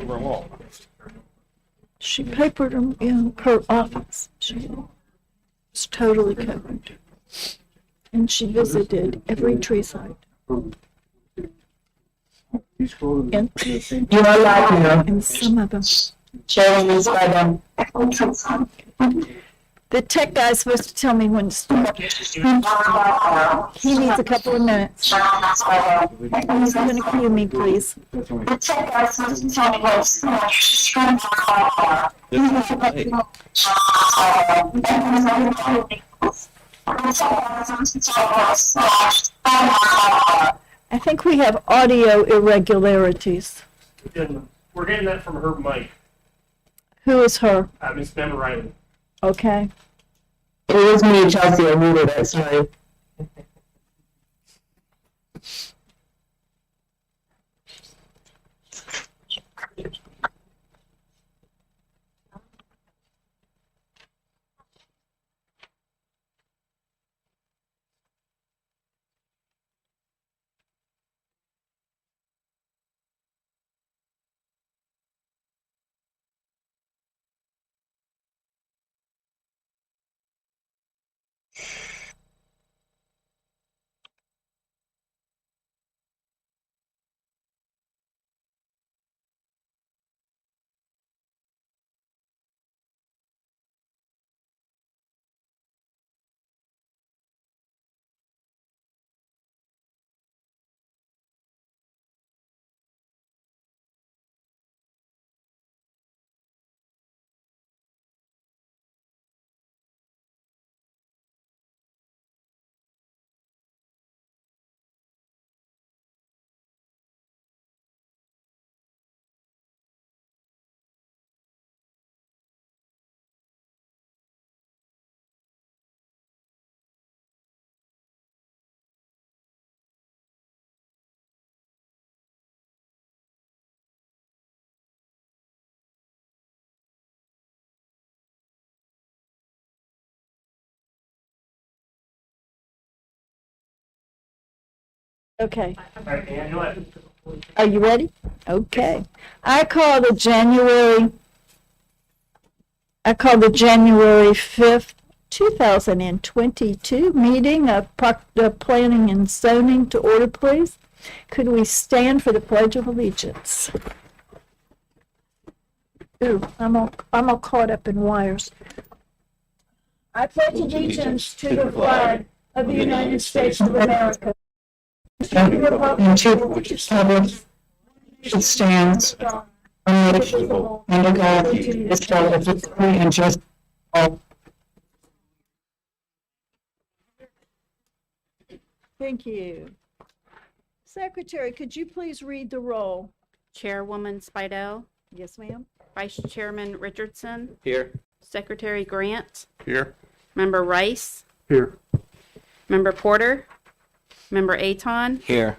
over a wall. She papered them in her office. She was totally covered. And she visited every tree site. And You are live now. some of them. Chairwoman Spider. The tech guy's supposed to tell me when to start. He needs a couple of minutes. He's going to cue me, please. I think we have audio irregularities. We're getting that from her mic. Who is her? Miss Member Riley. Okay. It was me, Chelsea. I muted it. Sorry. Okay. All right, Angela. Are you ready? Okay. I call the January 5th, 2022 meeting of Planning and Zoning to order, please. Could we stand for the Pledge of Allegiance? Ooh, I'm all caught up in wires. I pledge allegiance to the flag of the United States of America. And to which established it stands one nation under God, indivisible, with liberty and justice for all. Thank you. Secretary, could you please read the roll? Chairwoman Spidell, Yes, ma'am. Vice Chairman Richardson, Here. Secretary Grant, Here. Member Rice, Here. Member Porter, Member Aton, Here.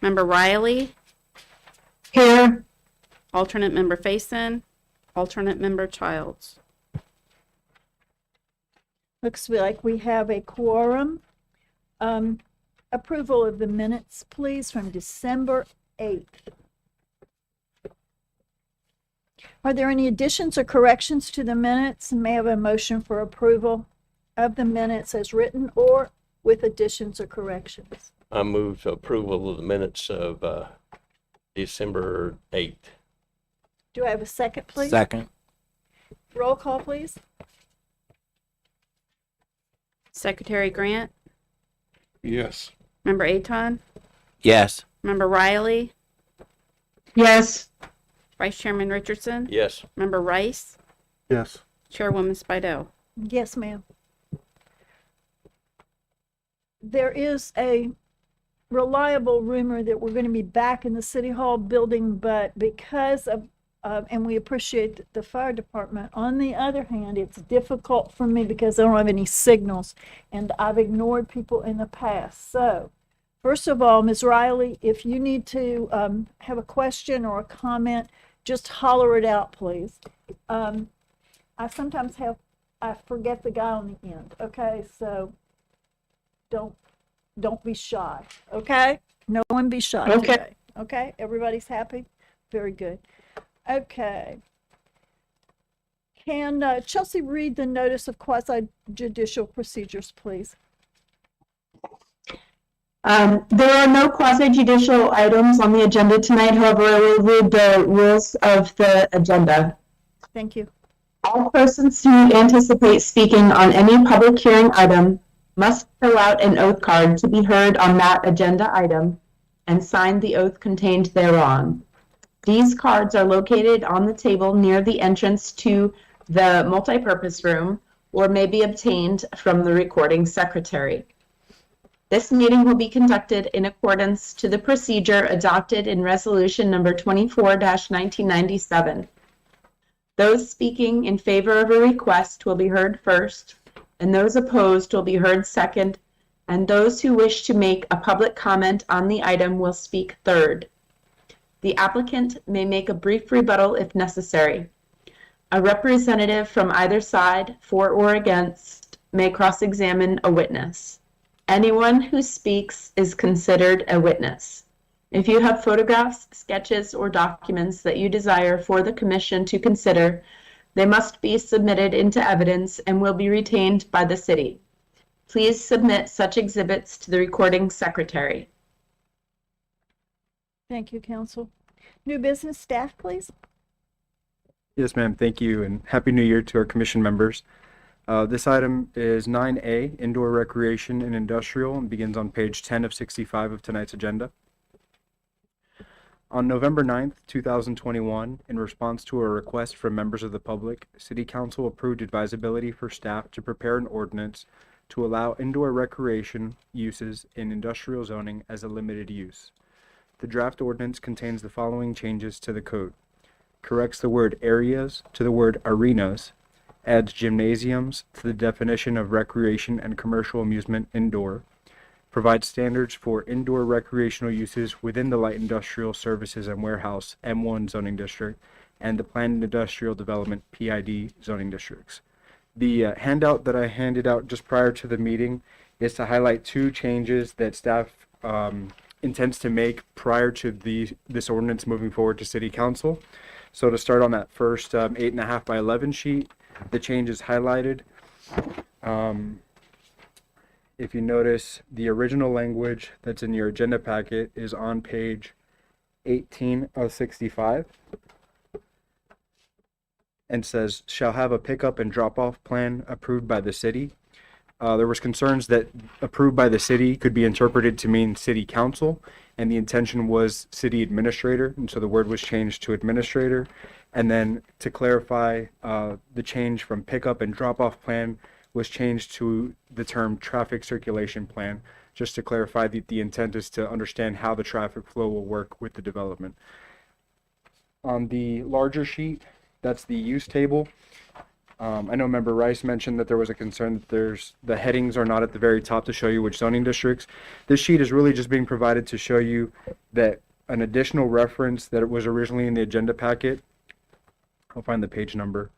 Member Riley, Here, Alternate Member Faison, Alternate Member Childs. Looks like we have a quorum. Approval of the minutes, please, from December 8th. Are there any additions or corrections to the minutes? May I have a motion for approval of the minutes as written or with additions or corrections? I move to approval of the minutes of December 8th. Do I have a second, please? Second. Roll call, please. Secretary Grant, Yes. Member Aton, Yes. Member Riley, yes, Vice Chairman Richardson, Yes. Member Rice, Yes. Chairwoman Spidell. Yes, ma'am. There is a reliable rumor that we're going to be back in the City Hall building, but because of, and we appreciate the fire department. On the other hand, it's difficult for me because I don't have any signals, and I've ignored people in the past. So, first of all, Ms. Riley, if you need to have a question or a comment, just holler it out, please. I sometimes I forget the guy on the end, okay? So don't be shy, okay? No one be shy Okay. today, okay? Everybody's happy? Very good. Okay. Can Chelsea read the notice of quasi judicial procedures, please? There are no quasi-judicial items on the agenda tonight. However, I will read the rules of the agenda. Thank you. All persons who anticipate speaking on any public hearing item must fill out an oath card to be heard on that agenda item and sign the oath contained thereon. These cards are located on the table near the entrance to the multipurpose room or may be obtained from the recording secretary. This meeting will be conducted in accordance to the procedure adopted in Resolution Number 24-1997. Those speaking in favor of a request will be heard first, and those opposed will be heard second, and those who wish to make a public comment on the item will speak third. The applicant may make a brief rebuttal if necessary. A representative from either side, for or against, may cross-examine a witness. Anyone who speaks is considered a witness. If you have photographs, sketches, or documents that you desire for the commission to consider, they must be submitted into evidence and will be retained by the city. Please submit such exhibits to the recording secretary. Thank you, counsel. New business staff, please. Yes, ma'am. Thank you, and Happy New Year to our commission members. This item is 9A, Indoor Recreation and Industrial, and begins on page 10 of 65 of tonight's agenda. On November 9th, 2021, in response to a request from members of the public, City Council approved advisability for staff to prepare an ordinance to allow indoor recreation uses in industrial zoning as a limited use. The draft ordinance contains the following changes to the code. Corrects the word areas to the word arenas, adds gymnasiums to the definition of recreation and commercial amusement indoor, provides standards for indoor recreational uses within the light industrial services and warehouse M1 zoning district and the planned industrial development PID zoning districts. The handout that I handed out just prior to the meeting is to highlight two changes that staff intends to make prior to this ordinance moving forward to City Council. So to start on that first 8.5 by 11 sheet, the change is highlighted. If you notice, the original language that's in your agenda packet is on page 18 of 65 and says, shall have a pickup and drop-off plan approved by the city. There was concerns that approved by the city could be interpreted to mean city council, and the intention was city administrator, and so the word was changed to administrator. And then to clarify, the change from pickup and drop-off plan was changed to the term traffic circulation plan, just to clarify that the intent is to understand how the traffic flow will work with the development. On the larger sheet, that's the use table. I know Member Rice mentioned that there was a concern that the headings are not at the very top to show you which zoning districts. This sheet is really just being provided to show you that an additional reference that was originally in the agenda packet. I'll find the page number.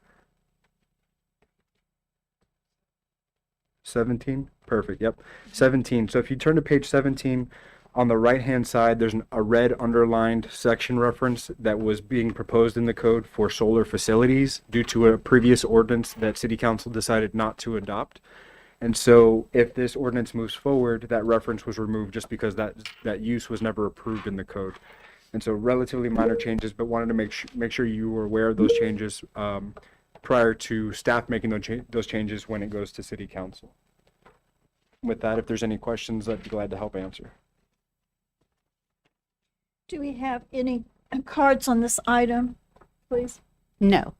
17? Perfect, yep. 17. So if you turn to page 17, on the right-hand side, there's a red underlined section reference that was being proposed in the code for solar facilities due to a previous ordinance that City Council decided not to adopt. And so if this ordinance moves forward, that reference was removed just because that use was never approved in the code. And so relatively minor changes, but wanted to make sure you were aware of those changes prior to staff making those changes when it goes to City Council. With that, if there's any questions, I'd be glad to help answer. Do we have any cards on this item, please? No.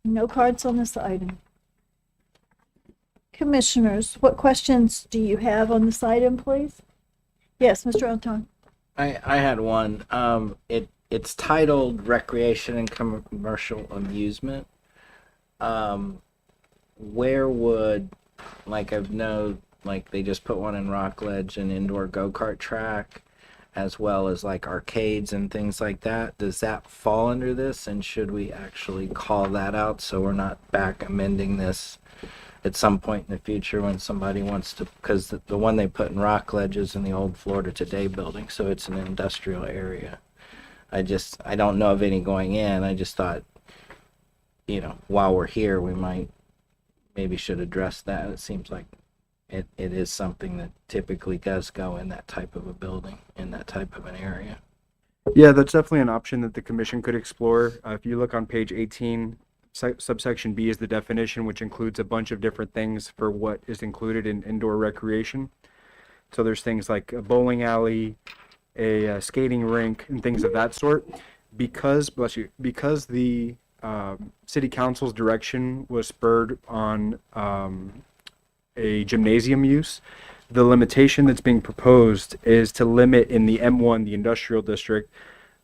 No cards on this item. Commissioners, what questions do you have on this item, please? Yes, Mr. Anton. I had one. It's titled Recreation and Commercial Amusement. Where would, like, they just put one in Rockledge, an indoor go-kart track, as well as like arcades and things like that. Does that fall under this, and should we actually call that out so we're not back amending this at some point in the future when somebody wants to, because the one they put in Rockledge is in the old Florida Today building, so it's an industrial area. I don't know of any going in. I just thought, while we're here, we maybe should address that. It seems like it is something that typically does go in that type of a building, in that type of an area. Yeah, that's definitely an option that the commission could explore. If you look on page 18, subsection B is the definition, which includes a bunch of different things for what is included in indoor recreation. So there's things like a bowling alley, a skating rink, and things of that sort. Because the city council's direction was spurred on a gymnasium use, the limitation that's being proposed is to limit in the M1, the industrial district,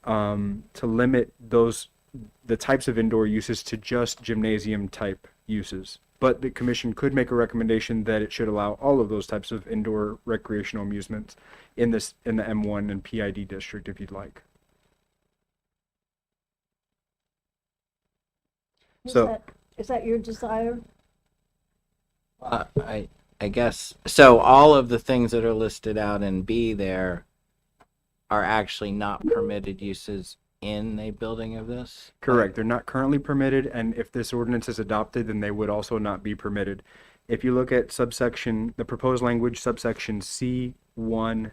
to limit the types of indoor uses to just gymnasium type uses. But the commission could make a recommendation that it should allow all of those types of indoor recreational amusements in the M1 and PID district if you'd like. Is that your desire? I guess so. All of the things that are listed out in B there are actually not permitted uses in a building of this? Correct. They're not currently permitted, and if this ordinance is adopted, then they would also not be permitted. If you look at the proposed language, subsection C1A,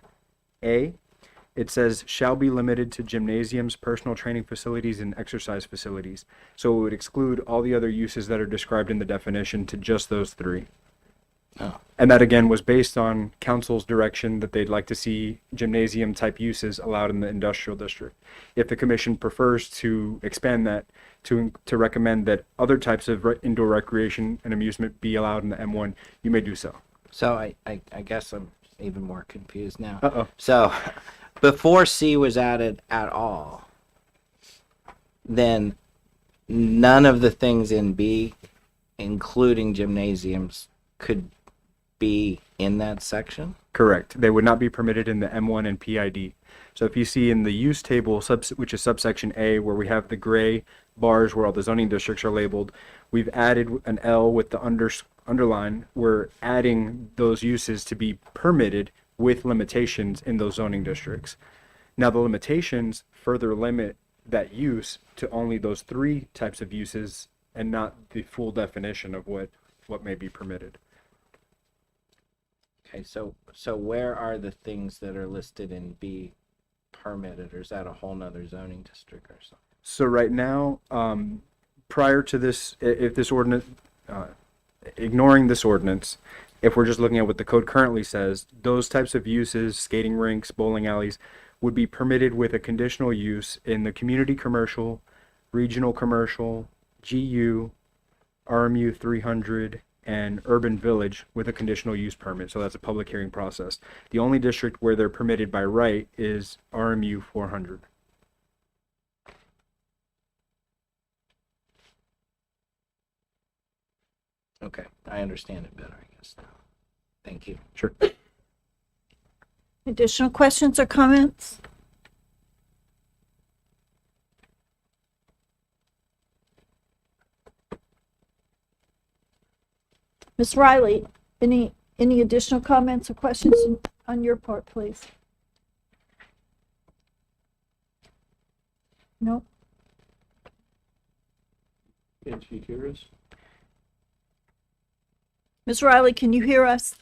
it says shall be limited to gymnasiums, personal training facilities, and exercise facilities. So it would exclude all the other uses that are described in the definition to just those three. Oh. And that again was based on council's direction that they'd like to see gymnasium type uses allowed in the industrial district. If the commission prefers to expand that to recommend that other types of indoor recreation and amusement be allowed in the M1, you may do so. So I guess I'm even more confused now. Uh-oh. So before C was added at all, then none of the things in B, including gymnasiums, could be in that section? Correct. They would not be permitted in the M1 and PID. So if you see in the use table, which is subsection A, where we have the gray bars where all the zoning districts are labeled, we've added an L with the underline. We're adding those uses to be permitted with limitations in those zoning districts. Now the limitations further limit that use to only those three types of uses and not the full definition of what may be permitted. Okay, so where are the things that are listed in B permitted, or is that a whole nother zoning district or something? So right now, prior to this, if this ordinance, ignoring this ordinance, if we're just looking at what the code currently says, those types of uses, skating rinks, bowling alleys, would be permitted with a conditional use in the community commercial, regional commercial, GU, RMU 300, and urban village with a conditional use permit. So that's a public hearing process. The only district where they're permitted by right is RMU 400. Okay, I understand it better, I guess now. Thank you. Sure. Additional questions or comments? Ms. Riley, any additional comments or questions on your part, please? No? Can she hear us? Ms. Riley, can you hear us?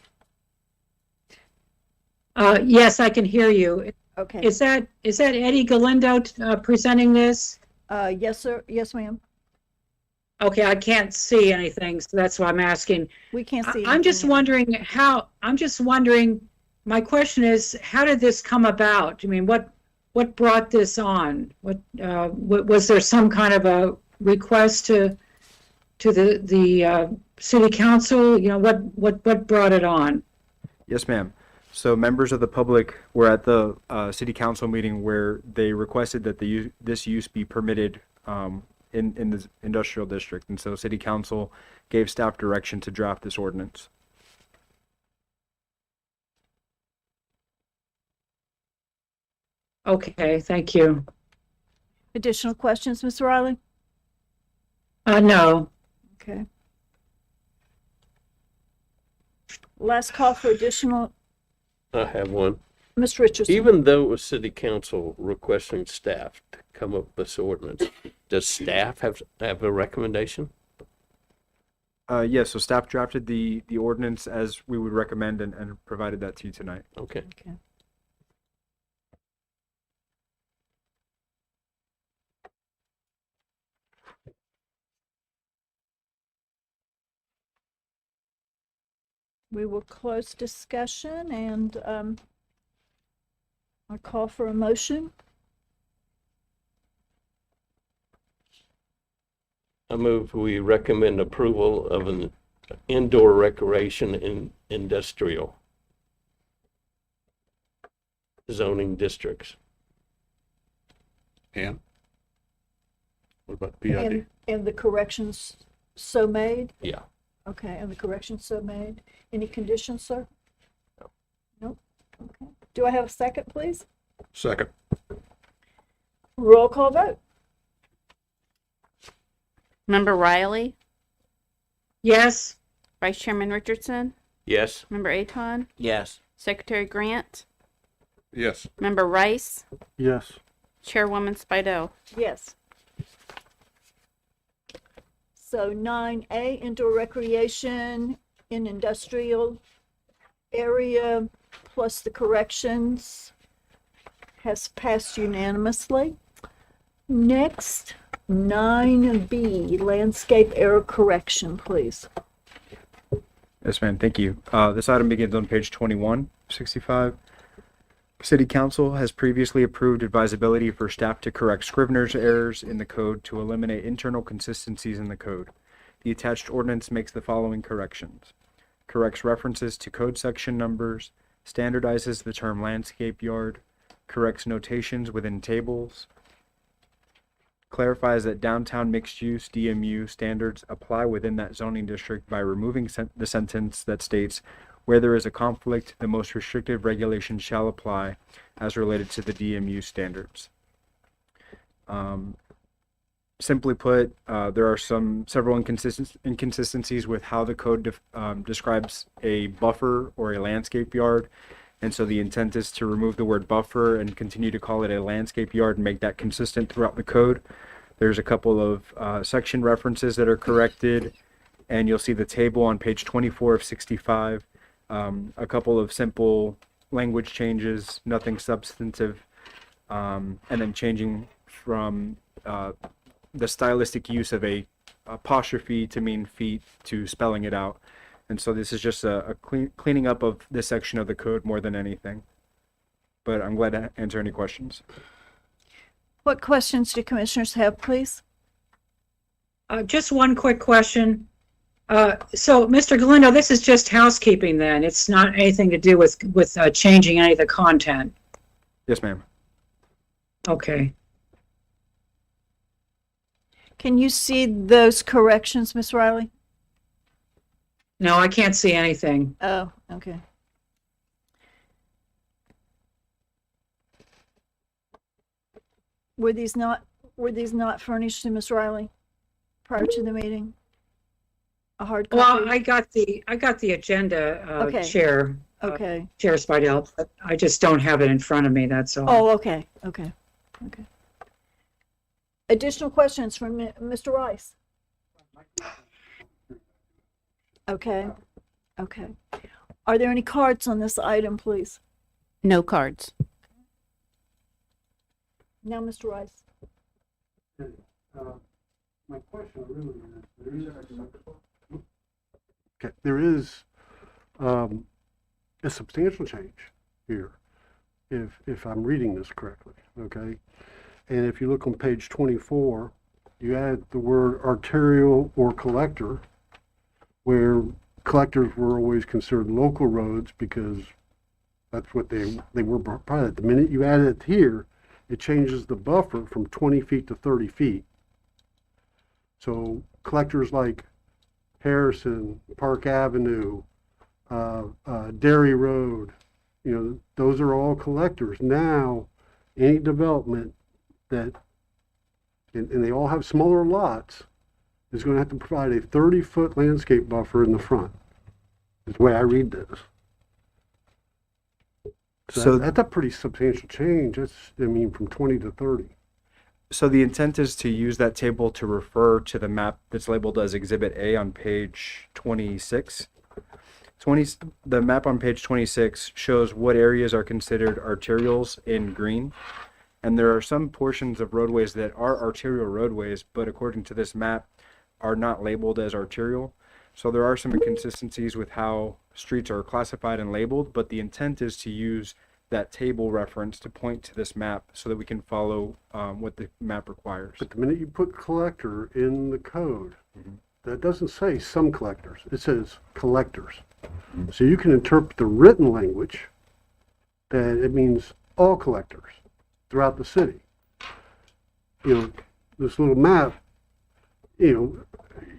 Yes, I can hear you. Okay. Is that Eddie Galindo presenting this? Yes, sir. Yes, ma'am. Okay, I can't see anything, so that's why I'm asking. We can't see. I'm just anything. wondering, my question is, how did this come about? I mean, what brought this on? What was there some kind of a request to the city council? You know, what brought it on? Yes, ma'am. So members of the public were at the city council meeting where they requested that this use be permitted in the industrial district. And so city council gave staff direction to draft this ordinance. Okay, thank you. Additional questions, Ms. Riley? No. Okay. Last call for additional. I have one. Ms. Richardson? Even though it was city council requesting staff to come up with this ordinance, does staff have a recommendation? Yes, so staff drafted the ordinance as we would recommend and provided that to you tonight. Okay. Okay. We will close discussion and I call for a motion. I move we recommend approval of an indoor recreation in industrial zoning districts. And? What about PID? And the corrections so made? Yeah. Okay, and the corrections so made. Any conditions, sir? No. Nope. Okay. Do I have a second, please? Second. Roll call vote. Member Riley, Yes, Vice Chairman Richardson, Yes. Member Aton, Yes. Secretary Grant, Yes. Member Rice, Yes. Chairwoman Spidell. Yes. So 9A, indoor recreation in industrial area plus the corrections has passed unanimously. Next, 9B, landscape error correction, please. Yes, ma'am. Thank you. This item begins on page 21, 65. City Council has previously approved advisability for staff to correct Scrivener's errors in the code to eliminate internal consistencies in the code. The attached ordinance makes the following corrections. Corrects references to code section numbers, standardizes the term landscape yard, corrects notations within tables, clarifies that downtown mixed-use DMU standards apply within that zoning district by removing the sentence that states, where there is a conflict, the most restrictive regulation shall apply as related to the DMU standards. Simply put, there are several inconsistencies with how the code describes a buffer or a landscape yard. And so the intent is to remove the word buffer and continue to call it a landscape yard and make that consistent throughout the code. There's a couple of section references that are corrected, and you'll see the table on page 24 of 65. A couple of simple language changes, nothing substantive, and then changing from the stylistic use of a apostrophe to mean feet to spelling it out. And so this is just a cleaning up of this section of the code more than anything. But I'm glad to answer any questions. What questions do commissioners have, please? just one quick question. So, Mr. Galindo, this is just housekeeping then. It's not anything to do with changing any of the content. Yes, ma'am. Okay. Can you see those corrections, Ms. Riley? No, I can't see anything. Oh, okay. Were these not furnished to Ms. Riley prior to the meeting? A hard copy? Well, I got the agenda, Okay. Chair. Okay. Chair Spidell, but I just don't have it in front of me, that's all. Oh, okay. Additional questions from Mr. Rice? Okay. Are there any cards on this item, please? No cards. Now, Mr. Rice. My question really is, there is a substantial change here, if I'm reading this correctly, okay? And if you look on page 24, you add the word arterial or collector, where collectors were always considered local roads because that's what they were prior. The minute you add it here, it changes the buffer from 20 feet to 30 feet. So collectors like Harrison, Park Avenue, Dairy Road, those are all collectors. Now, any development that, and they all have smaller lots, is going to have to provide a 30-foot landscape buffer in the front. That's the way I read this. So that's a pretty substantial change. That's, I mean, from 20 to 30. So the intent is to use that table to refer to the map that's labeled as Exhibit A on page 26. The map on page 26 shows what areas are considered arterials in green. And there are some portions of roadways that are arterial roadways, but according to this map, are not labeled as arterial. So there are some inconsistencies with how streets are classified and labeled, but the intent is to use that table reference to point to this map so that we can follow what the map requires. But the minute you put collector in the code, that doesn't say some collectors. It says collectors. So you can interpret the written language that it means all collectors throughout the city. You know, this little map, you know,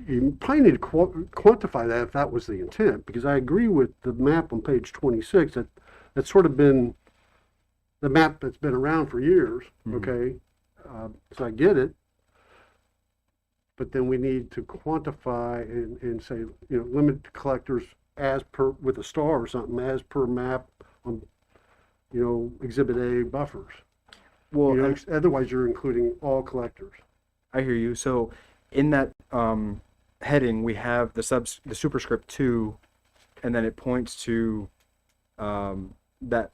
you probably need to quantify that if that was the intent, because I agree with the map on page 26 that that's sort of been the map that's been around for years, okay? So I get it. But then we need to quantify and say, you know, limit collectors as per, with a star or something, as per map on, you know, Exhibit A buffers. Well, You know, otherwise you're including all collectors. I hear you. So in that heading, we have the superscript 2, and then it points to that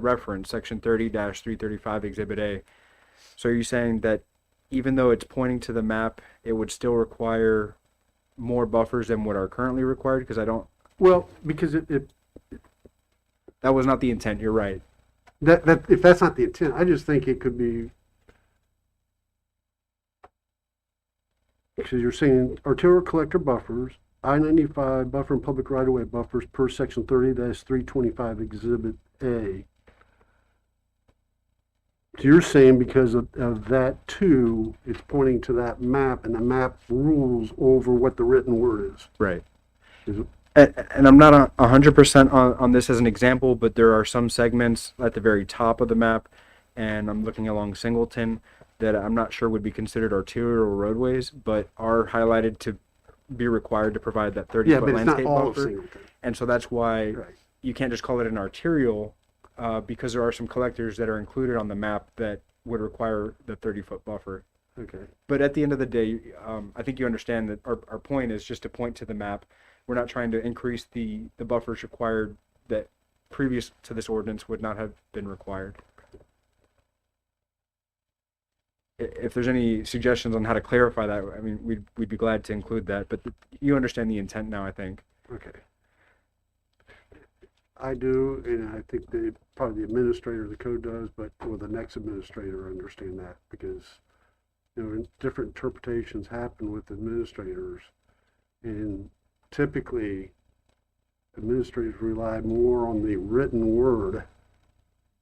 reference, section 30-335 Exhibit A. So are you saying that even though it's pointing to the map, it would still require more buffers than what are currently required? Because I don't. Well, because it That was not the intent. You're right. that if that's not the intent, I just think it could be, because you're saying arterial collector buffers, I-95 buffer and public right-of-way buffers per section 30-325 Exhibit A. So you're saying because of that too, it's pointing to that map, and the map rules over what the written word is. Right. Is it- And I'm not 100% on this as an example, but there are some segments at the very top of the map, and I'm looking along Singleton, that I'm not sure would be considered arterial roadways, but are highlighted to be required to provide that 30-foot Yeah, but it's not landscape all of buffer. Singleton. And so that's why Right. you can't just call it an arterial, because there are some collectors that are included on the map that would require the 30-foot buffer. Okay. But at the end of the day, I think you understand that our point is just to point to the map. We're not trying to increase the buffers required that previous to this ordinance would not have been required. If there's any suggestions on how to clarify that, I mean, we'd be glad to include that, but you understand the intent now, I think. Okay. I do, and I think probably the administrator of the code does, but will the next administrator understand that? Because, you know, different interpretations happen with administrators, and typically administrators rely more on the written word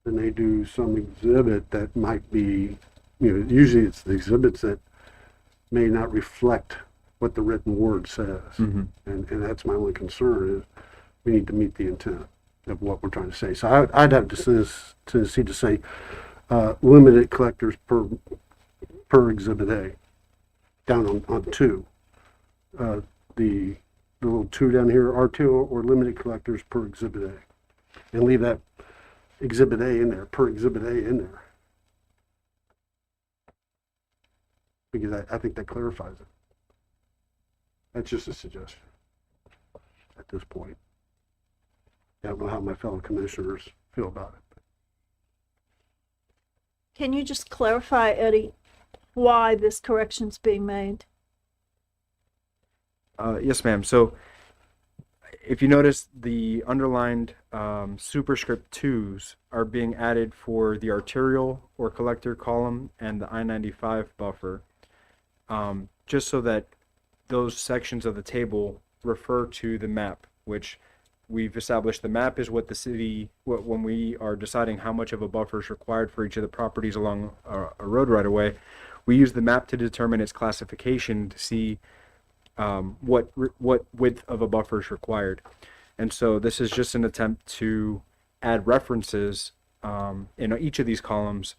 than they do some exhibit that might be, you know, usually it's the exhibits that may not reflect what the written word says. And that's my only concern, is we need to meet the intent of what we're trying to say. So I'd have this tendency to say limited collectors per Exhibit A, down on 2. The little 2 down here, arterial or limited collectors per Exhibit A. And leave that Exhibit A in there, per Exhibit A in there. Because I think that clarifies it. That's just a suggestion at this point. I don't know how my fellow commissioners feel about it. Can you just clarify, Eddie, why this correction's being made? Yes, ma'am. So if you notice, the underlined superscript 2s are being added for the arterial or collector column and the I-95 buffer, just so that those sections of the table refer to the map, which we've established the map is what the city, when we are deciding how much of a buffer is required for each of the properties along a road right away, we use the map to determine its classification to see what width of a buffer is required. And so this is just an attempt to add references in each of these columns,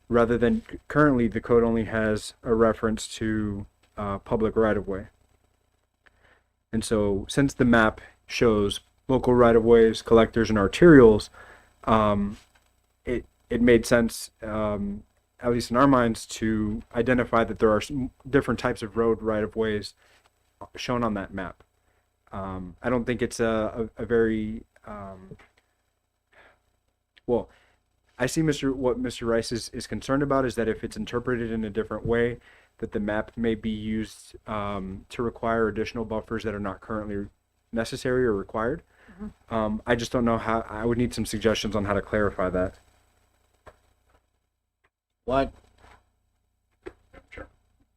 rather than currently the code only has a reference to public right-of-way. And so since the map shows local right-of-ways, collectors, and arterials, it made sense, at least in our minds, to identify that there are some different types of road right-of-ways shown on that map. I don't think it's a very, well, I see what Mr. Rice is concerned about is that if it's interpreted in a different way, that the map may be used to require additional buffers that are not currently necessary or required. I just don't know how. I would need some suggestions on how to clarify that. What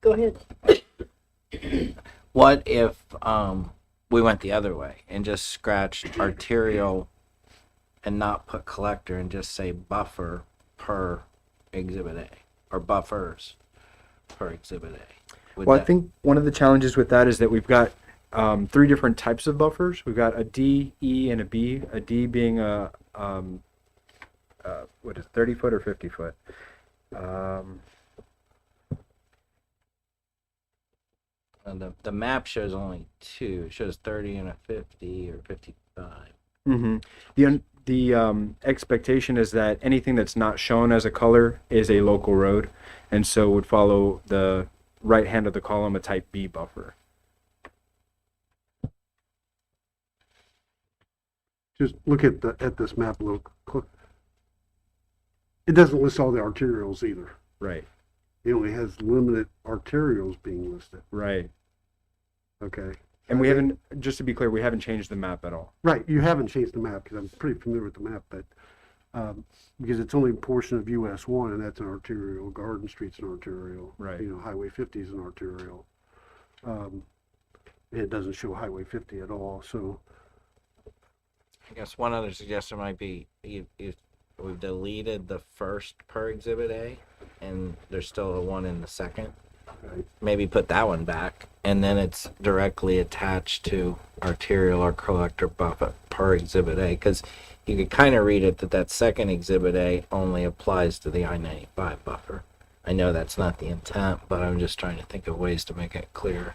Go ahead. what if we went the other way and just scratched arterial and not put collector and just say buffer per exhibit A or buffers per exhibit A? Well, I think one of the challenges with that is that we've got 3 different types of buffers. We've got a D, E, and a B. A D being a what is it, 30 foot or 50 foot? the map shows only 2. It shows 30 and a 50 or 55. Mm-hmm. The expectation is that anything that's not shown as a color is a local road, and so would follow the right hand of the column a type B buffer. Just look at this map, look. It doesn't list all the arterials either. Right. It only has limited arterials being listed. Right. Okay. And we haven't, just to be clear, we haven't changed the map at all. Right, you haven't changed the map, because I'm pretty familiar with the map, but, because it's only a portion of US 1, and that's an arterial, Garden Street's an arterial. Right. You know, Highway 50 is an arterial. It doesn't show Highway 50 at all, so, I guess one other suggestion might be if we've deleted the first per exhibit A and there's still a 1 in the second. right. Maybe put that one back, and then it's directly attached to arterial or collector buffer per exhibit A, because you could kind of read it that second exhibit A only applies to the I-95 buffer. I know that's not the intent, but I'm just trying to think of ways to make it clear.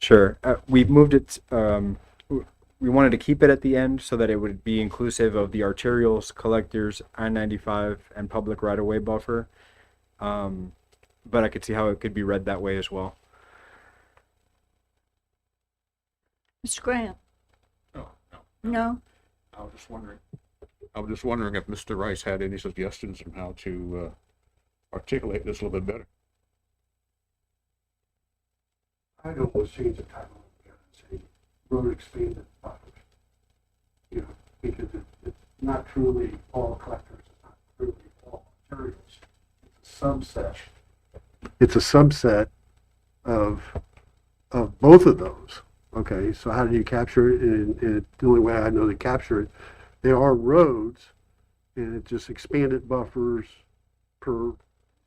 Sure. We've moved it, we wanted to keep it at the end so that it would be inclusive of the arterials, collectors, I-95, and public right-of-way buffer. But I could see how it could be read that way as well. Mr. Grant? No, no. No? I was just wondering if Mr. Rice had any suggestions on how to articulate this a little bit better. I don't want to change the title and say road expanded buffers. You know, because it's not truly all collectors, it's not truly all arterials. It's a subset. It's a subset of both of those. Okay, so how do you capture it? And the only way I know to capture it, they are roads, and it's just expanded buffers per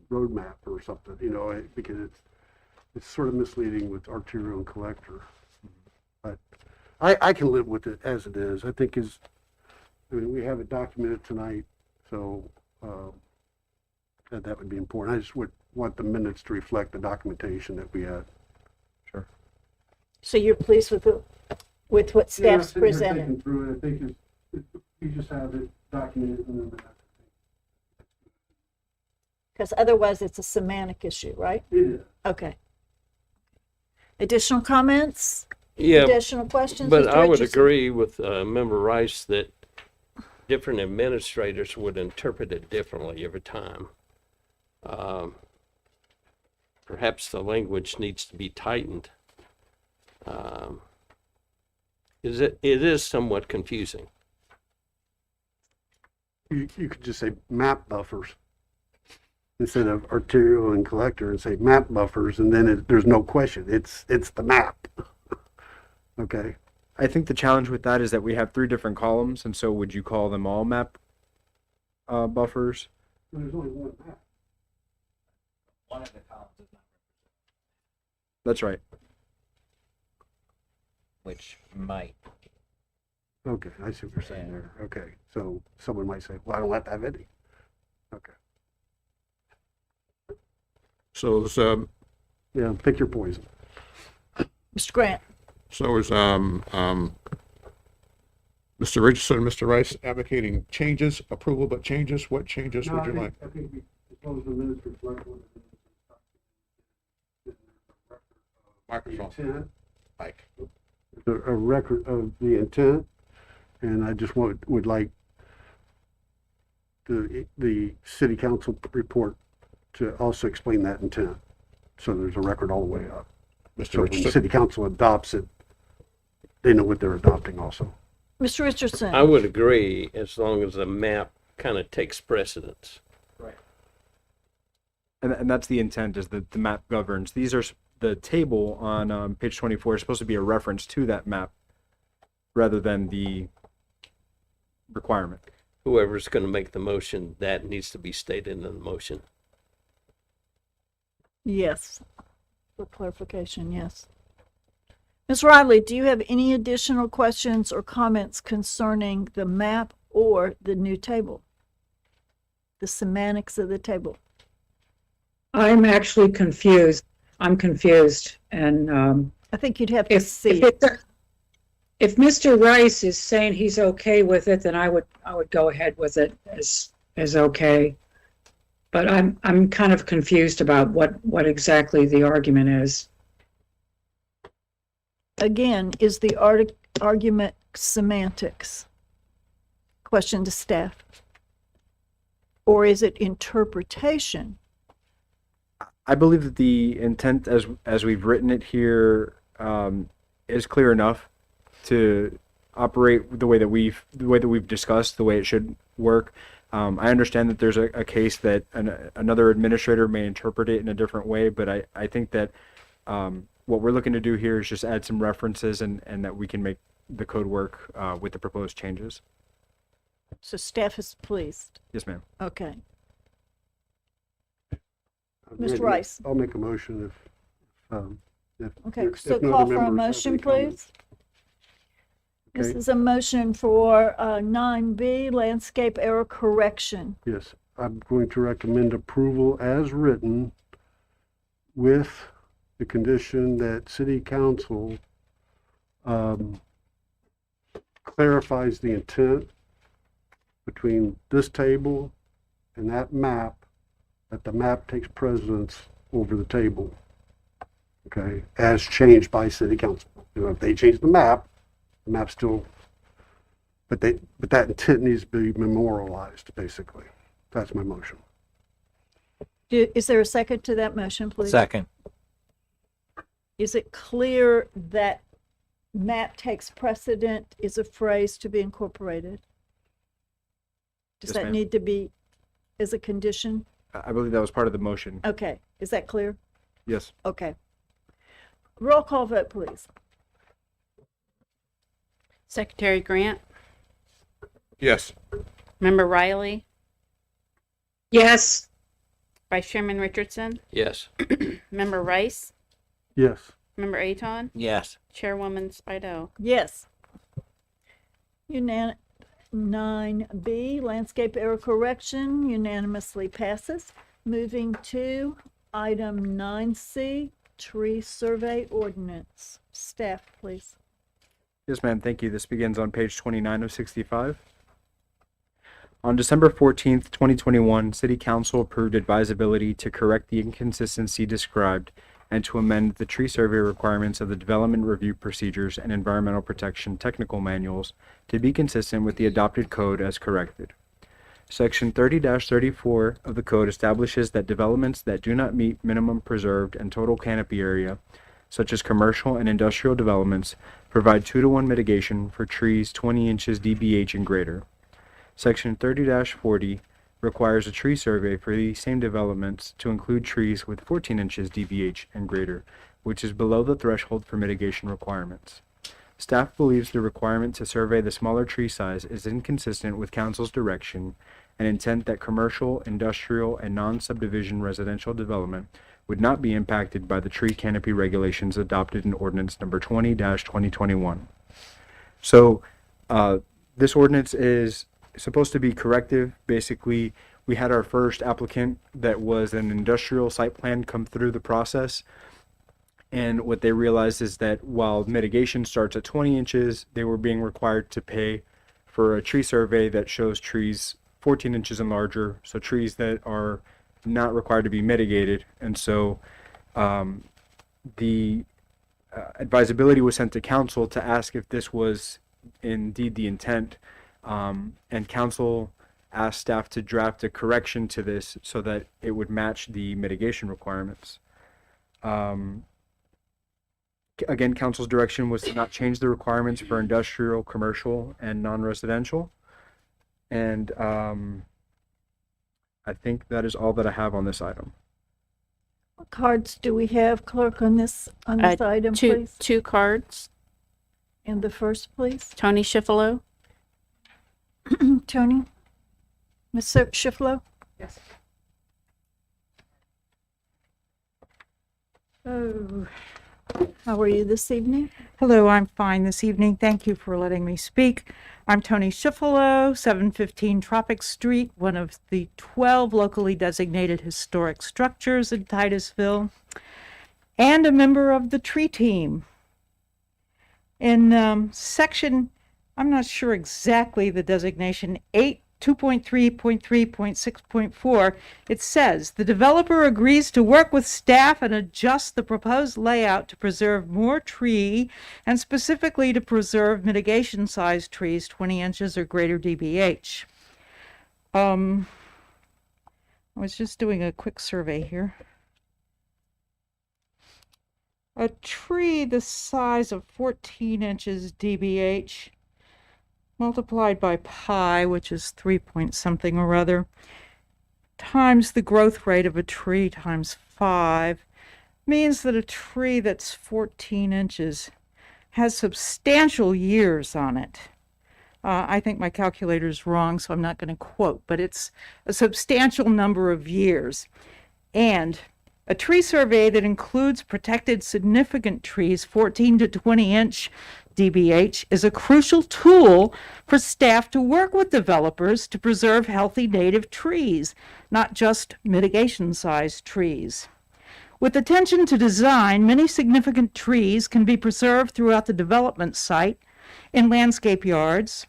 road map or something, you know, because it's sort of misleading with arterial and collector. But I can live with it as it is. I think we have it documented tonight, so that would be important. I just would want the minutes to reflect the documentation that we had. Sure. So you're pleased with what staff's Yeah, presented? thinking through it, I think we just have it documented in the minutes. Because otherwise it's a semantic issue, right? It is. Okay. Additional comments? Yeah, Additional questions? but Mr. I would Richardson? agree with Member Rice that different administrators would interpret it differently every time. Perhaps the language needs to be tightened. It is somewhat confusing. You could just say map buffers instead of arterial and collector, and say map buffers, and then there's no question. It's the map. Okay. I think the challenge with that is that we have 3 different columns, and so would you call them all map buffers? There's only one map. One of the columns is not represented, That's right. which might. Okay, I see what you're saying Yeah. there. Okay, so someone might say, well, I don't have to have any. Okay. So is Yeah, pick your poison. Mr. Grant? So is Mr. Richardson and Mr. Rice advocating changes, approval but changes. What changes would you like? I think as long as the minutes reflect what it is. Microphone. Intent, Mike. a record of the intent, and I just would like the city council report to also explain that intent. So there's a record all the way up. Mr. So when the Richardson. city council adopts it, they know what they're adopting also. Mr. Richardson? I would agree as long as the map kind of takes precedence. And that's the intent, is that the map governs. These are the table on page 24 is supposed to be a reference to that map rather than the requirement. Whoever's going to make the motion, that needs to be stated in the motion. Yes. For clarification, yes. Ms. Riley, do you have any additional questions or comments concerning the map or the new table? The semantics of the table? I'm actually confused. I'm confused. And I think you'd have to see. If Mr. Rice is saying he's okay with it, then I would go ahead with it as okay. But I'm kind of confused about what exactly the argument is. Again, is the argument semantics? Question to staff. Or is it interpretation? I believe that the intent, as we've written it here, is clear enough to operate the way that we've discussed, the way it should work. I understand that there's a case that another administrator may interpret it in a different way, but I think that what we're looking to do here is just add some references and that we can make the code work with the proposed changes. So staff is pleased. Yes, ma'am. Okay. I'm Mr. ready. Rice. I'll make a motion if Okay, if so no call other for a members have motion, any comments. please. This Okay. is a motion for 9B, landscape error correction. Yes, I'm going to recommend approval as written with the condition that city council clarifies the intent between this table and that map, that the map takes precedence over the table. Okay, as changed by city council. You know, if they change the map still, but that intent needs to be memorialized, basically. That's my motion. Is there a second to that motion, please? Second. Is it clear that map takes precedent is a phrase to be incorporated? Does Yes, that ma'am. need to be as a condition? I believe that was part of the motion. Okay, is that clear? Yes. Okay. Roll call vote, please. Secretary Grant, Yes. Member Riley, Yes, Vice Chairman Richardson, Yes. Member Rice, Yes. Member Aton, Yes. Chairwoman Spido. Yes. 9B, landscape error correction, unanimously passes. Moving to item 9C, tree survey ordinance. Staff, please. Yes, ma'am. Thank you. This begins on page 29 of 65. On December 14th, 2021, City Council approved advisability to correct the inconsistency described and to amend the tree survey requirements of the Development Review Procedures and Environmental Protection Technical Manuals to be consistent with the adopted code as corrected. Section 30-34 of the code establishes that developments that do not meet minimum preserved and total canopy area, such as commercial and industrial developments, provide 2-to-1 mitigation for trees 20 inches DBH and greater. Section 30-40 requires a tree survey for these same developments to include trees with 14 inches DBH and greater, which is below the threshold for mitigation requirements. Staff believes the requirement to survey the smaller tree size is inconsistent with Council's direction and intent that commercial, industrial, and non-subdivision residential development would not be impacted by the tree canopy regulations adopted in Ordinance number 20-2021. So, this ordinance is supposed to be corrective. Basically, we had our first applicant that was an industrial site plan come through the process. And what they realized is that while mitigation starts at 20 inches, they were being required to pay for a tree survey that shows trees 14 inches and larger, so trees that are not required to be mitigated. And so the advisability was sent to council to ask if this was indeed the intent, and council asked staff to draft a correction to this so that it would match the mitigation requirements. Again, council's direction was to not change the requirements for industrial, commercial, and non-residential. And I think that is all that I have on this item. What cards do we have, clerk, on this item, please? Two cards. And the first, please. Tony Schiffalo. Tony? Mr. Schifflo? Yes. Oh, how are you this evening? Hello, I'm fine this evening. Thank you for letting me speak. I'm Tony Schiffalo, 715 Tropic Street, one of the 12 locally designated historic structures in Titusville, and a member of the tree team. In section, I'm not sure exactly the designation, 2.3.3.6.4, it says, the developer agrees to work with staff and adjust the proposed layout to preserve more tree and specifically to preserve mitigation sized trees 20 inches or greater DBH. I was just doing a quick survey here. A tree the size of 14 inches DBH multiplied by pi, which is 3 point something or other, times the growth rate of a tree times 5, means that a tree that's 14 inches has substantial years on it. I think my calculator is wrong, so I'm not going to quote, but it's a substantial number of years. And a tree survey that includes protected significant trees, 14 to 20 inch DBH, is a crucial tool for staff to work with developers to preserve healthy native trees, not just mitigation-sized trees. With attention to design, many significant trees can be preserved throughout the development site in landscape yards,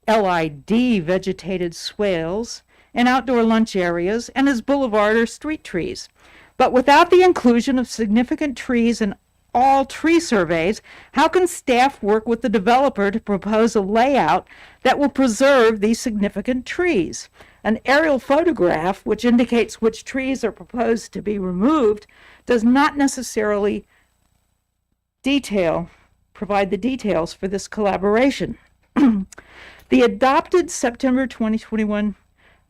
LID vegetated swales, and outdoor lunch areas, and as boulevard or street trees. But without the inclusion of significant trees in all tree surveys, how can staff work with the developer to propose a layout that will preserve these significant trees? An aerial photograph, which indicates which trees are proposed to be removed, does not necessarily provide the details for this collaboration. The adopted September 2021,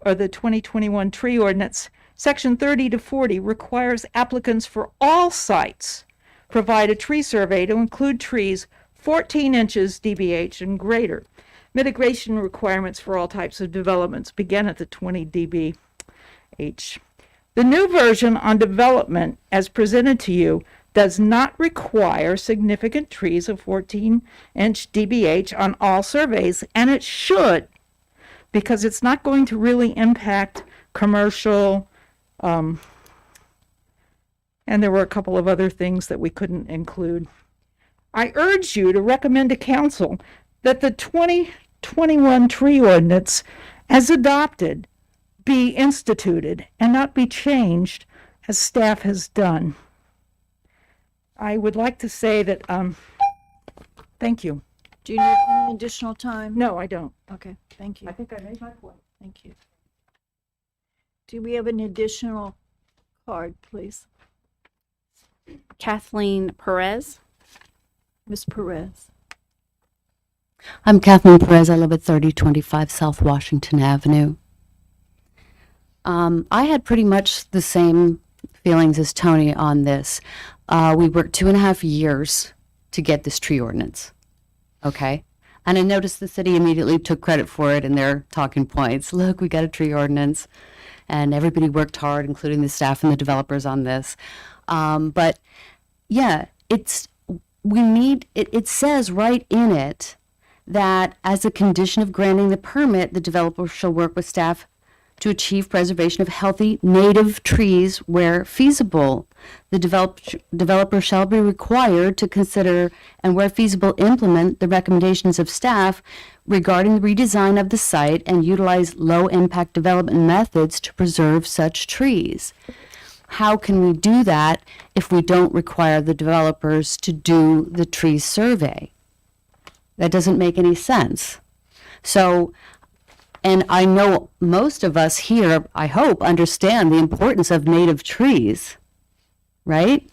or the 2021 tree ordinance, section 30 to 40 requires applicants for all sites provide a tree survey to include trees 14 inches DBH and greater. Mitigation requirements for all types of developments begin at the 20 DBH. The new version on development, as presented to you, does not require significant trees of 14-inch DBH on all surveys, and it should, because it's not going to really impact commercial, and there were a couple of other things that we couldn't include. I urge you to recommend to council that the 2021 tree ordinance, as adopted, be instituted and not be changed as staff has done. I would like to say that, thank you. Do you need any additional time? No, I don't. Okay, thank you. I think I made my point. Thank you. Do we have an additional card, please? Kathleen Perez. Ms. Perez. I'm Kathleen Perez. I live at 3025 South Washington Avenue. I had pretty much the same feelings as Tony on this. We worked 2.5 years to get this tree ordinance. Okay? And I noticed the city immediately took credit for it in their talking points. Look, we got a tree ordinance. And everybody worked hard, including the staff and the developers on this. But yeah, it says right in it that as a condition of granting the permit, the developer shall work with staff to achieve preservation of healthy native trees where feasible. The developer shall be required to consider and where feasible implement the recommendations of staff regarding the redesign of the site and utilize low-impact development methods to preserve such trees. How can we do that if we don't require the developers to do the tree survey? That doesn't make any sense. So, and I know most of us here, I hope, understand the importance of native trees, right?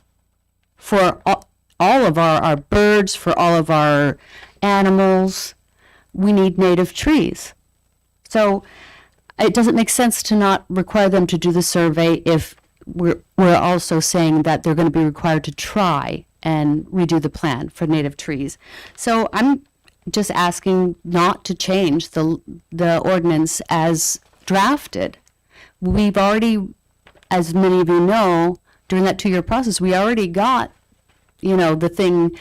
For all of our birds, for all of our animals, we need native trees. So it doesn't make sense to not require them to do the survey if we're also saying that they're going to be required to try and redo the plan for native trees. So I'm just asking not to change the ordinance as drafted. We've already, as many of you know, during that 2-year process, we already got, the thing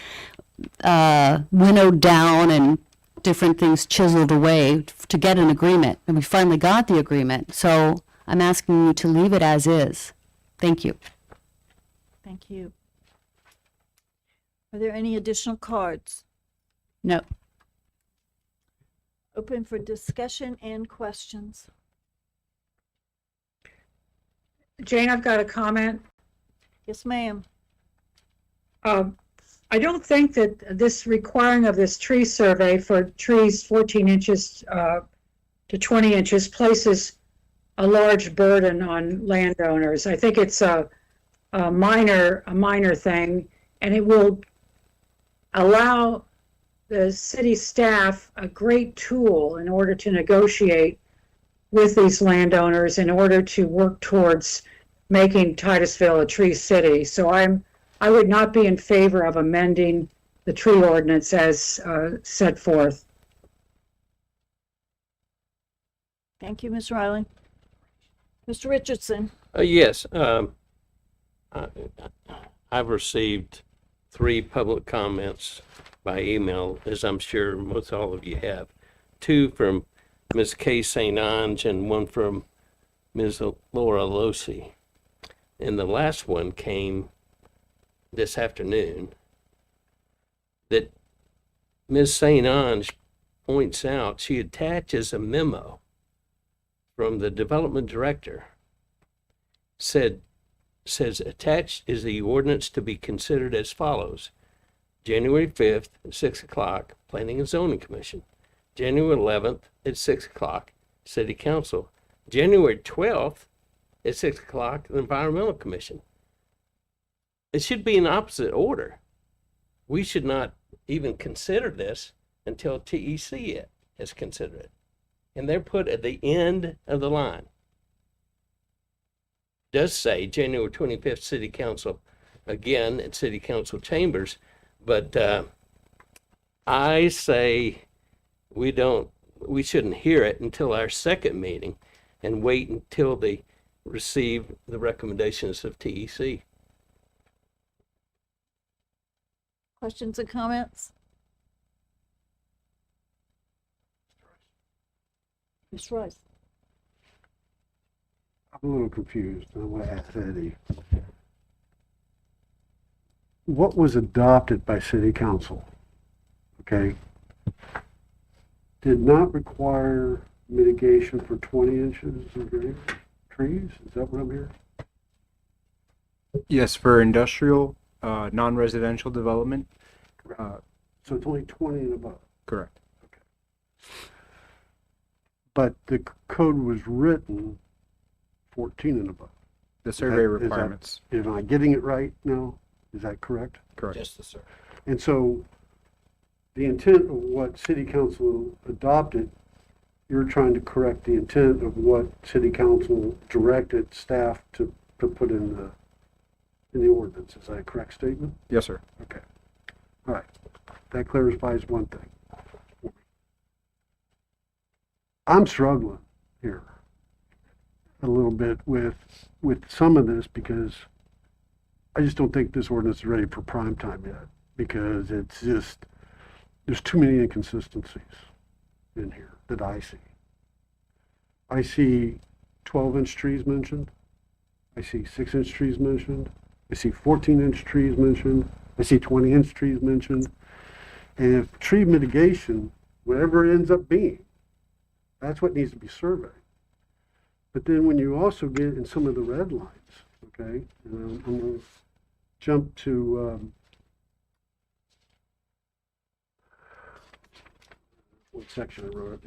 winnowed down and different things chiseled away to get an agreement. And we finally got the agreement. So I'm asking you to leave it as is. Thank you. Thank you. Are there any additional cards? No. Open for discussion and questions. Jane, I've got a comment. Yes, ma'am. I don't think that this requiring of this tree survey for trees 14 inches to 20 inches places a large burden on landowners. I think it's a minor thing, and it will allow the city staff a great tool in order to negotiate with these landowners in order to work towards making Titusville a tree city. So I would not be in favor of amending the tree ordinance as set forth. Thank you, Ms. Riley. Mr. Richardson. Yes, I've received 3 public comments by email, as I'm sure most all of you have. 2 from Ms. Kay St. Ange and 1 from Ms. Laura Losi. And the last one came this afternoon that Ms. St. Ange points out, she attaches a memo from the development director, says attached is the ordinance to be considered as follows. January 5th at 6 o'clock, Planning and Zoning Commission. January 11th at 6 o'clock, City Council. January 12th at 6 o'clock, the Environmental Commission. It should be in opposite order. We should not even consider this until TEC has considered it. And they're put at the end of the line. It does say January 25th City Council, again at City Council chambers, but I say we shouldn't hear it until our second meeting and wait until they receive the recommendations of TEC. Questions and comments? Ms. Rice. I'm a little confused. I want to ask Eddie. What was adopted by City Council, okay, did not require mitigation for 20 inches of trees? Is that what I'm hearing? Yes, for industrial, non-residential development. So it's only 20 and above. Correct. But the code was written 14 and above. The survey Is that- requirements. Am I getting it right now? Is that correct? Correct. Just the survey. And so the intent of what City Council adopted, you're trying to correct the intent of what City Council directed staff to put in the ordinance. Is that a correct statement? Yes, sir. Okay. All right. That clarifies one thing. I'm struggling here a little bit with some of this because I just don't think this ordinance is ready for prime time yet, because it's just, there's too many inconsistencies in here that I see. I see 12-inch trees mentioned. I see 6-inch trees mentioned. I see 14-inch trees mentioned. I see 20-inch trees mentioned. And if tree mitigation, whatever it ends up being, that's what needs to be surveyed. But then when you also get in some of the red lines, okay, and I'm going to jump to what section I wrote.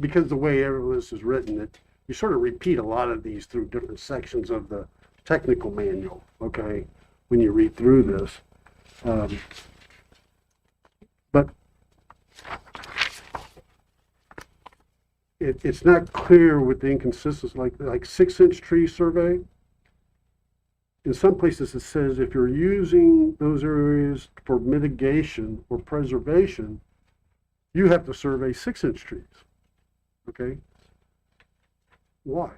Because the way this is written, you sort of repeat a lot of these through different sections of the technical manual, okay, when you read through this. But it's not clear with the inconsistencies, like 6-inch tree survey. In some places it says if you're using those areas for mitigation or preservation, you have to survey 6-inch trees, okay? Why?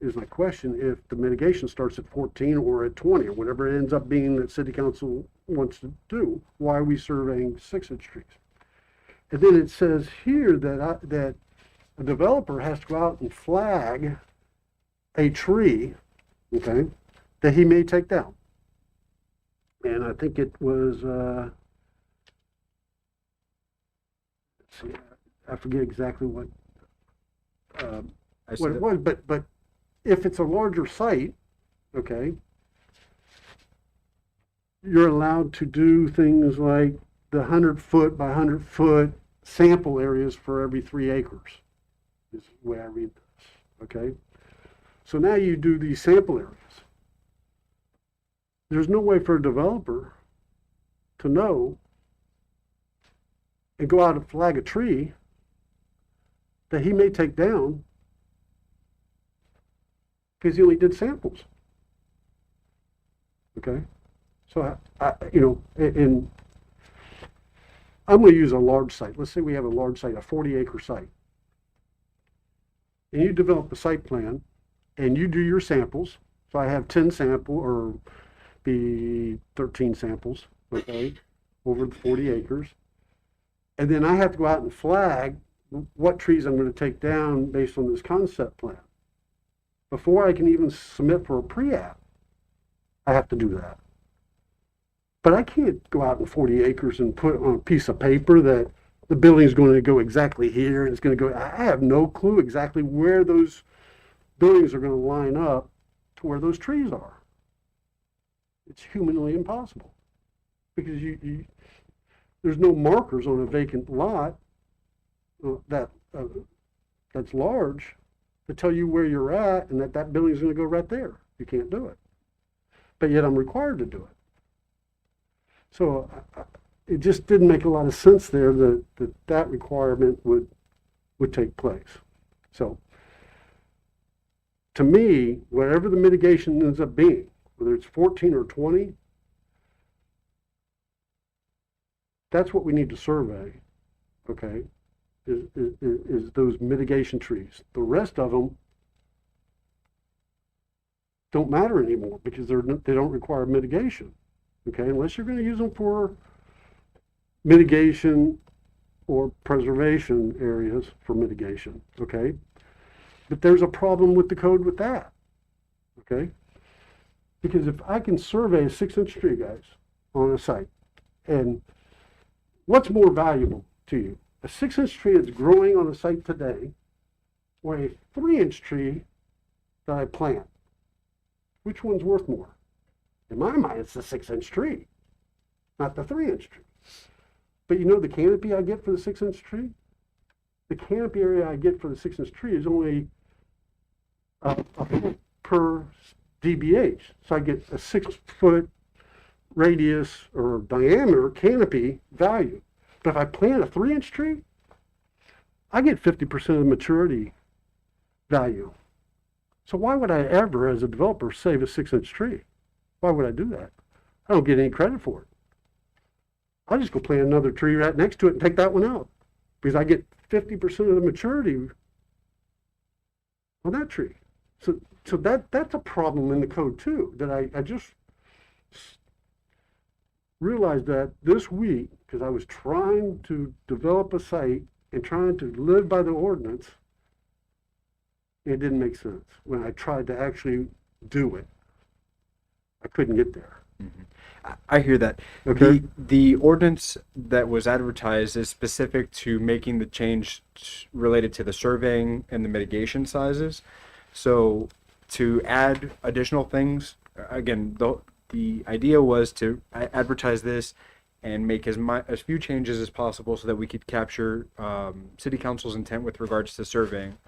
Is my question. If the mitigation starts at 14 or at 20 or whatever it ends up being that city council wants to do, why are we surveying 6-inch trees? And then it says here that that a developer has to go out and flag a tree, okay, that he may take down. And I think it was, let's see, I forget exactly what it was, but if it's a larger site, okay, you're allowed to do things like the 100-foot by 100-foot sample areas for every 3 acres, is the way I read this, okay? So now you do these sample areas. There's no way for a developer to know and go out and flag a tree that he may take down because he only did samples, okay? So, and I'm going to use a large site. Let's say we have a large site, a 40-acre site. And you develop a site plan, and you do your samples. So I have 10 samples, or be 13 samples, okay, over the 40 acres. And then I have to go out and flag what trees I'm going to take down based on this concept plan. Before I can even submit for a pre-app, I have to do that. But I can't go out in 40 acres and put on a piece of paper that the building's going to go exactly here and it's going to go. I have no clue exactly where those buildings are going to line up to where those trees are. It's humanly impossible because there's no markers on a vacant lot that's large to tell you where you're at and that building's going to go right there. You can't do it. But yet I'm required to do it. So it just didn't make a lot of sense there that requirement would take place. So to me, whatever the mitigation ends up being, whether it's 14 or 20, that's what we need to survey, okay, is those mitigation trees. The rest of them don't matter anymore because they don't require mitigation. Okay, unless you're going to use them for mitigation or preservation areas for mitigation, okay? But there's a problem with the code with that, okay? Because if I can survey a 6-inch tree, guys, on a site, and what's more valuable to you? A 6-inch tree that's growing on a site today or a 3-inch tree that I plant? Which one's worth more? In my mind, it's the 6-inch tree, not the 3-inch tree. But you know the canopy I get for the 6-inch tree? The canopy area I get for the 6-inch tree is only a foot per dBH. So I get a 6-foot radius or diameter canopy value. But if I plant a 3-inch tree, I get 50% of the maturity value. So why would I ever, as a developer, save a 6-inch tree? Why would I do that? I don't get any credit for it. I'll just go plant another tree right next to it and take that one out because I get 50% of the maturity on that tree. So that's a problem in the code too, that I just realized that this week because I was trying to develop a site and trying to live by the ordinance, It didn't make sense. When I tried to actually do it, I couldn't get there. I hear that. Okay. The ordinance that was advertised is specific to making the change related to the surveying and the mitigation sizes. So to add additional things, again, the idea was to advertise this and make as few changes as possible so that we could capture city council's intent with regards to surveying.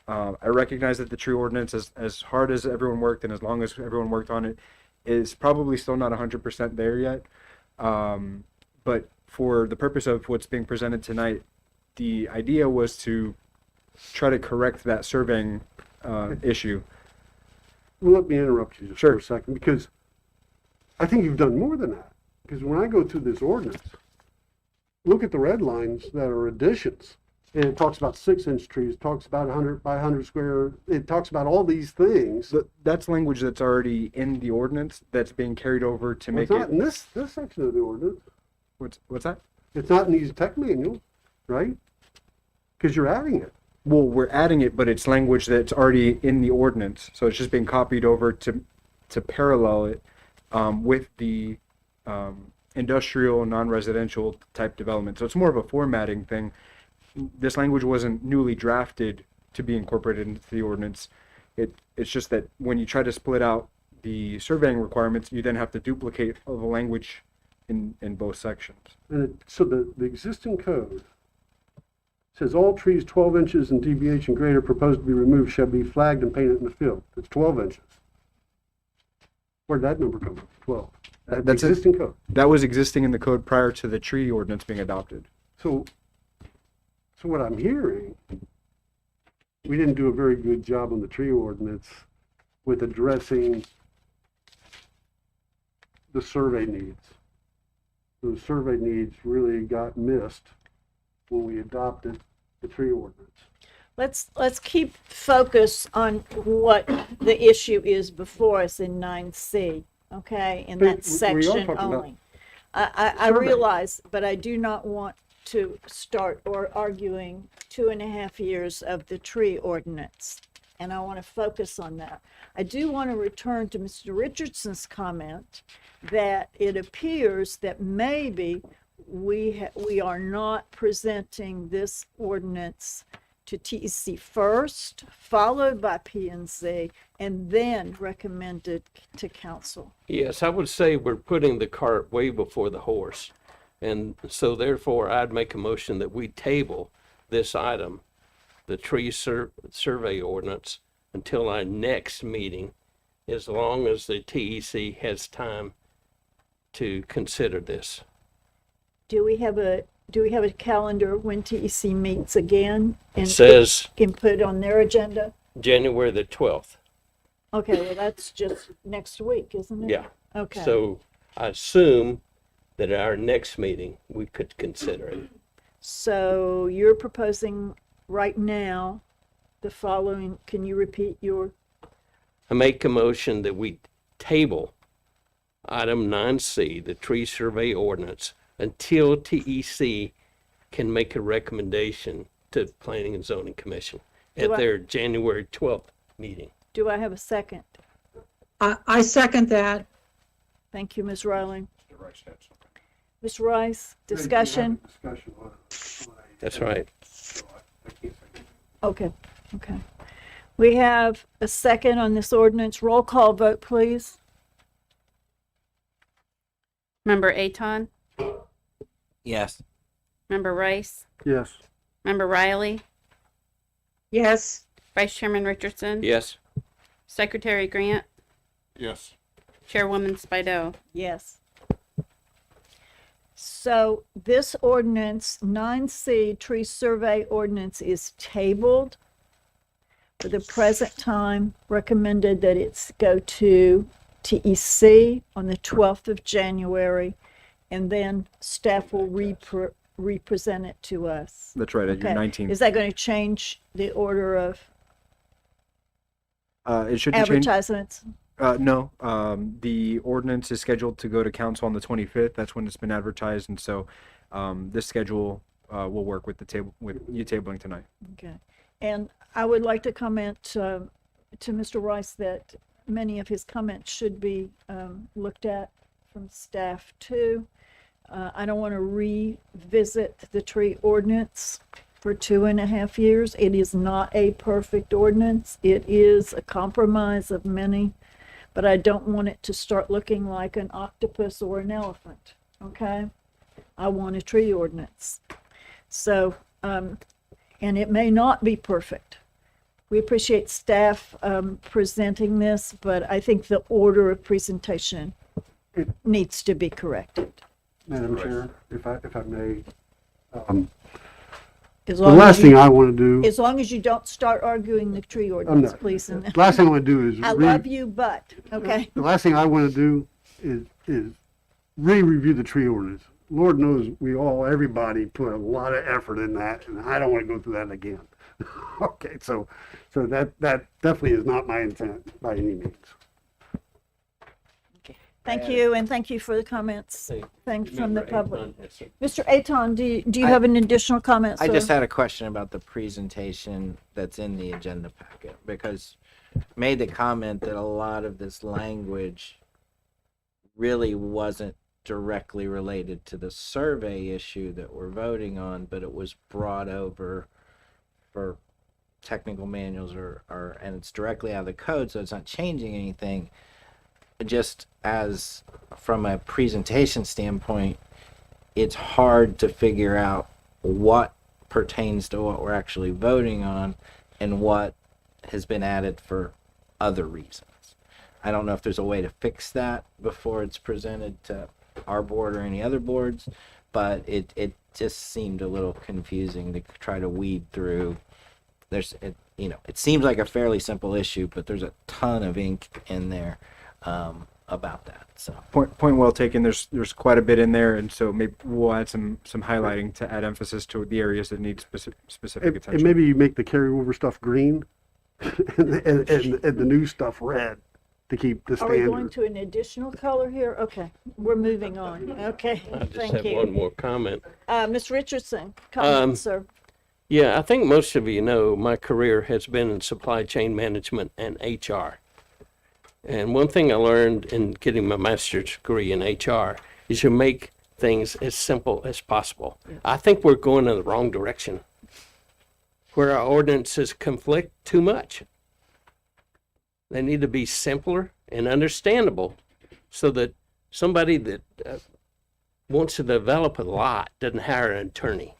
I recognize that the tree ordinance, as hard as everyone worked and as long as everyone worked on it, is probably still not 100% there yet. But for the purpose of what's being presented tonight, the idea was to try to correct that surveying issue. Well, let me interrupt you just Sure. for a second, because I think you've done more than that. Because when I go through this ordinance, look at the red lines that are additions. And it talks about 6-inch trees, talks about 100 by 100 square, it talks about all these things. That's language that's already in the ordinance that's being carried over to Well, make it's not it. in this section of the ordinance. What's that? It's not in these tech manuals, right? Because you're adding it. Well, we're adding it, but it's language that's already in the ordinance, so it's just being copied over to parallel it with the industrial, non-residential type development. So it's more of a formatting thing. This language wasn't newly drafted to be incorporated into the ordinance. It's just that when you try to split out the surveying requirements, you then have to duplicate all the language in both sections. And so the existing code says all trees 12 inches in DBH and greater proposed to be removed shall be flagged and painted in the field. It's 12 inches. Where'd that number come from? 12. That's That's it. existing code. That was existing in the code prior to the tree ordinance being adopted. So what I'm hearing, we didn't do a very good job on the tree ordinance with addressing the survey needs. Those survey needs really got missed when we adopted the tree ordinance. Let's keep focus on what the issue is before us in 9C, okay, in But that we are section talking about only. I survey. realize, but I do not want to start arguing 2.5 years of the tree ordinance, and I want to focus on that. I do want to return to Mr. Richardson's comment that it appears that maybe we are not presenting this ordinance to TEC first, followed by P&Z, and then recommended to council. Yes, I would say we're putting the cart way before the horse. And so therefore, I'd make a motion that we table this item, the tree survey ordinance, until our next meeting, as long as the TEC has time to consider this. Do we have a calendar when TEC meets again? It And says can put it on their agenda? January the 12th. Okay, well, that's just next week, isn't it? Yeah. Okay. So I assume that at our next meeting, we could consider it. So you're proposing right now the following, can you repeat your, I make a motion that we table item 9C, the tree survey ordinance, until TEC can make a recommendation to Planning and Zoning Commission at Do I- their January 12th meeting. do I have a second? I second that. Thank you, Ms. Rowling. Mr. Rice had something. Ms. Rice, discussion? Discussion on That's right. I can't say anything. Okay, okay. We have a second on this ordinance. Roll call vote, please. Member Aton, Yes. Member Rice, Yes. Member Riley, Yes, Vice Chairman Richardson, Yes. Secretary Grant, Yes. Chairwoman Spido. Yes. So this ordinance, 9C, tree survey ordinance, is tabled for the present time. Recommended that it's go to TEC on the 12th of January, and then staff will represent it to us. That's right, at your Okay. 19th. Is that going to change the order of It should change. advertisements? No, the ordinance is scheduled to go to council on the 25th. That's when it's been advertised, and so this schedule will work with the table with you tabling tonight. Okay. And I would like to comment to Mr. Rice that many of his comments should be looked at from staff too. I don't want to revisit the tree ordinance for 2.5 years. It is not a perfect ordinance. It is a compromise of many, but I don't want it to start looking like an octopus or an elephant, okay? I want a tree ordinance. So, and it may not be perfect. We appreciate staff presenting this, but I think the order of presentation needs to be corrected. Madam Chair, if I may, As the long last as thing you, I want to do, as long as you don't start arguing the tree ordinance, please. And the last thing I want to do is I love you, but, okay? the last thing I want to do is re-review the tree ordinance. Lord knows everybody put a lot of effort in that, and I don't want to go through that again. Okay, so that definitely is not my intent by any means. Thank you, and thank you for the comments. Thanks from the Member public. Avon has some- Mr. Aton, do you have an additional comment, sir? I just had a question about the presentation that's in the agenda packet, because made the comment that a lot of this language really wasn't directly related to the survey issue that we're voting on, but it was brought over for technical manuals and it's directly out of the code, so it's not changing anything. Just as from a presentation standpoint, it's hard to figure out what pertains to what we're actually voting on and what has been added for other reasons. I don't know if there's a way to fix that before it's presented to our board or any other boards, but it just seemed a little confusing to try to weed through. It seems like a fairly simple issue, but there's a ton of ink in there about that. So Point well taken. There's quite a bit in there, and so maybe we'll add some highlighting to add emphasis to the areas that need specific attention. And maybe you make the carryover stuff green and the new stuff red to keep the Are we going standard. to an additional color here? Okay, we're moving on. Okay, I just thank have one you. more comment. Ms. Richardson, comment, sir. Yeah, I think most of you know my career has been in supply chain management and HR. And one thing I learned in getting my master's degree in HR is you make things as simple as possible. I think we're going in the wrong direction, where our ordinances conflict too much. They need to be simpler and understandable so that somebody that wants to develop a lot doesn't hire an attorney.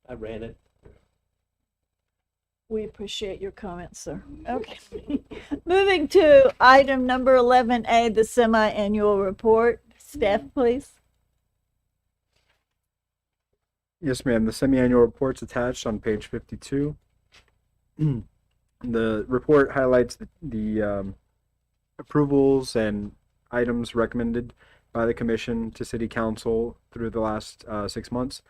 I ran it. We appreciate your comments, sir. Okay. Moving to item number 11A, the semi-annual report. Staff, please. Yes, ma'am. The semi-annual report's attached on page 52. The report highlights the approvals and items recommended by the commission to city council through the last 6 months.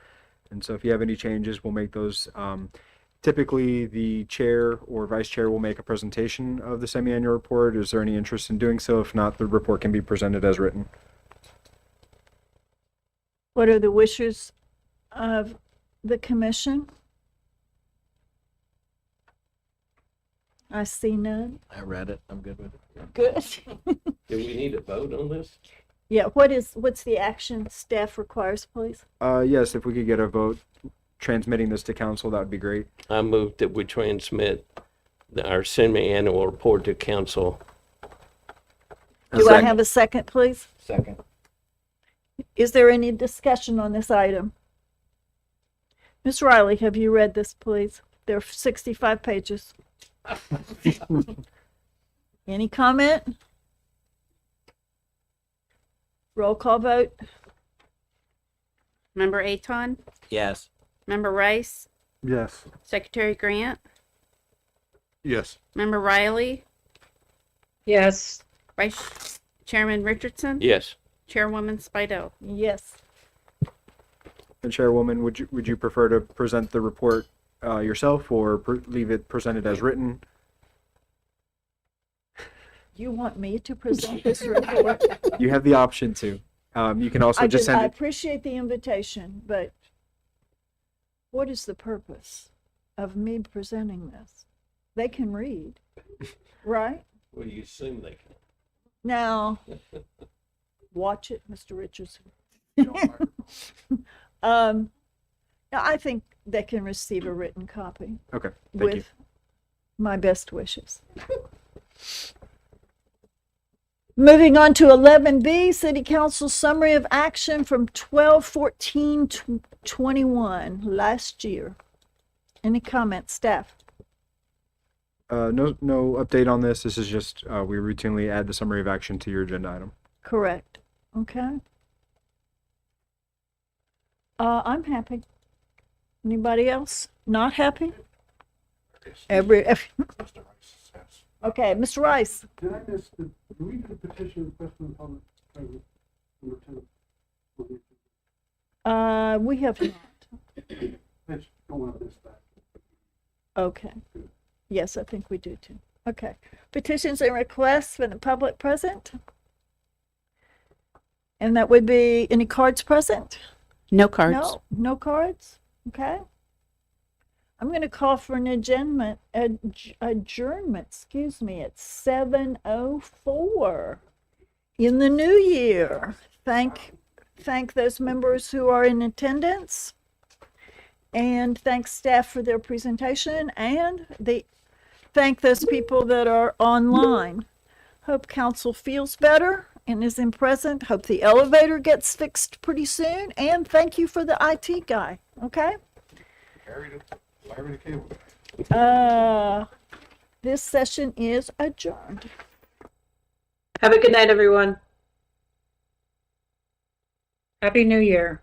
And so if you have any changes, we'll make those. Typically, the chair or vice chair will make a presentation of the semi-annual report. Is there any interest in doing so? If not, the report can be presented as written. What are the wishes of the commission? I see none. I read it. I'm good with it. Good. Do we need a vote on this? Yeah, what's the action staff requires, please? Yes, if we could get a vote transmitting this to council, that would be great. I move that we transmit our semi-annual report to council. Do I have a second, please? Second. Is there any discussion on this item? Ms. Riley, have you read this, please? There are 65 pages. Any comment? Roll call vote. Member Aton, Yes. Member Rice, Yes. Secretary Grant, Yes. Member Riley, Yes. Vice Chairman Richardson, Yes. Chairwoman Spidell. Yes. And Chairwoman, would you prefer to present the report yourself or leave it presented as written? You want me to present this report? You have the option to. You can also I just send I it. appreciate the invitation, but what is the purpose of me presenting this? They can read, right? Well, you assume they can. Now, watch it, Mr. Richardson. Now, I think they can receive a written copy Okay, thank you. with my best wishes. Moving on to 11B, City Council Summary of Action from 12/14/21, last year. Any comments, staff? No update on this. This is just, we routinely add the summary of action to your agenda item. Correct. Okay. I'm happy. Anybody else not happy? Okay, Mr. Rice. Did I miss the, do we do the petition request from the public? Number 10? We have not. Let's don't want to miss that. Okay. Yes, I think we do too. Okay. Petitions and requests from the public present? And that would be any cards present? No cards. No, no cards? Okay. I'm going to call for an adjournment, excuse me, at 7:04 in the new year. Thank those members who are in attendance, and thank staff for their presentation, and thank those people that are online. Hope council feels better and is in present. Hope the elevator gets fixed pretty soon, and thank you for the IT guy, okay? This session is adjourned. Have a good night, everyone. Happy New Year.